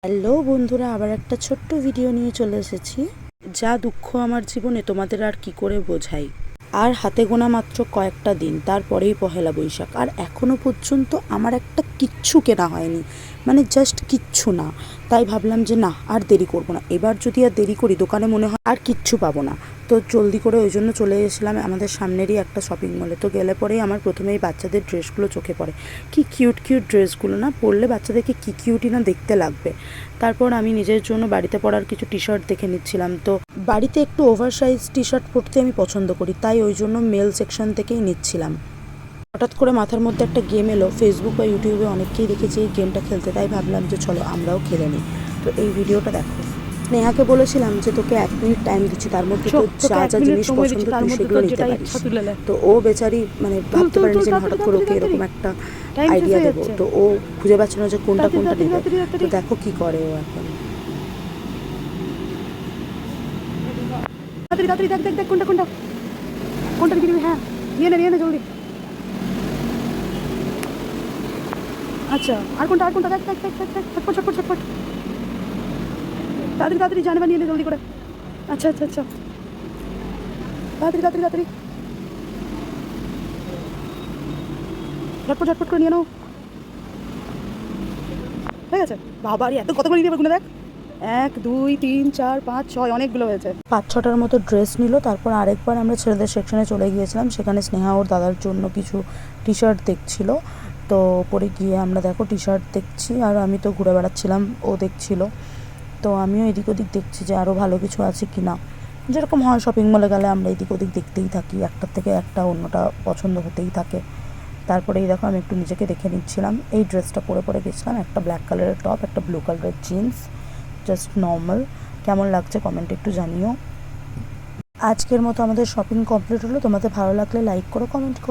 Hello বন্ধুরা, আবার একটা ছোট্ট ভিডিও নিয়ে চলে এসেছি। যা দুঃখ আমার জীবনে তোমাদের আর কি করে বোঝাই। আর হাতে গোনা মাত্র কয়েকটা দিন, তারপরেই পহেলা বৈশাখ, আর এখনও পর্যন্ত আমার একটা কিচ্ছু কেনা হয়নি, মানে জাস্ট কিচ্ছু না। তাই ভাবলাম যে না, আর দেরি করব না। এবার যদি আর দেরি করি দোকানে মনে হয় আর কিচ্ছু পাবো না। তো জলদি করে ওই জন্য চলে এসেছিলাম আমাদের সামনেরই একটা শপিং মলে। তো গেলে পরেই আমার প্রথমেই বাচ্চাদের ড্রেসগুলো চোখে পড়ে। কি কিউট কিউট ড্রেসগুলো না, পরলে বাচ্চাদেরকে কী কিউটই না দেখতে লাগবে। তারপর আমি নিজের জন্য বাড়িতে পরার কিছু টি শার্ট দেখে নিচ্ছিলাম। তো বাড়িতে একটু ওভার সাইজ টি শার্ট পরতে আমি পছন্দ করি, তাই ওই জন্য মেল সেকশন থেকেই নিচ্ছিলাম। হঠাৎ করে মাথার মধ্যে একটা গেম এলো, ফেসবুক বা ইউটিউবে অনেককেই দেখেছি এই গেমটা খেলতে, তাই ভাবলাম যে চলো আমরাও খেলে নিই। তো এই ভিডিওটা দেখো। স্নেহাকে বলেছিলাম যে তোকে 1 মিনিট টাইম দিচ্ছি, তার মধ্যে তো যা যা জিনিস পছন্দ তুই সেগুলো নিতে পারিস। তো ও বেচারি মানে ভাবতে পারেনি যে হঠাৎ করে ওকে এরকম একটা আইডিয়া দেবো। তো ও খুঁজে পাচ্ছে না যে কোনটা কোনটা নেবে। তো দেখো কি করে ও এখন। তাড়াতাড়ি তাড়াতাড়ি দেখ দেখ দেখ কোনটা কোনটা কোনটা কিনবি। হ্যাঁ, নিয়ে নে জলদি। আচ্ছা, আর কোনটা দেখ দেখ দেখ দেখ দেখ ছটপট ছটপট ছটপট। তাড়াতাড়ি তাড়াতাড়ি জানে বা নিয়ে নে জলদি করে। আচ্ছা আচ্ছা আচ্ছা, তাড়াতাড়ি তাড়াতাড়ি তাড়াতাড়ি ঝটপট ঝটপট করে নিয়ে নাও। হয়ে গেছে। বাবা, এত কতগুলো নিতে পারবো না। দেখ, 1 2 3 4 5 6, অনেকগুলো হয়েছে। 5-6টার মতো ড্রেস নিল। তারপর আরেকবার আমরা ছেলেদের সেকশনে চলে গিয়েছিলাম। সেখানে স্নেহা ওর দাদার জন্য কিছু টি শার্ট দেখছিল। তো পরে গিয়ে আমরা দেখো টি শার্ট দেখছি, আর আমি তো ঘুরে বেড়াচ্ছিলাম, ও দেখছিল। তো আমিও এদিক ওদিক দেখছি যে আরও ভালো কিছু আছে কি না। যেরকম হয় শপিং মলে গেলে আমরা এদিক ওদিক দেখতেই থাকি, একটার থেকে একটা অন্যটা পছন্দ হতেই থাকে। তারপরে এই দেখো আমি একটু নিজেকে দেখে নিচ্ছিলাম। এই ড্রেসটা পরে গেছিলাম, একটা ব্ল্যাক কালারের টপ, একটা ব্লু কালারের জিন্স, জাস্ট নর্মাল। কেমন লাগছে কমেন্টে একটু জানিও। আজকের মতো আমাদের শপিং কমপ্লিট হলো। তোমাদের ভালো লাগলে লাইক করো, কমেন্ট করো।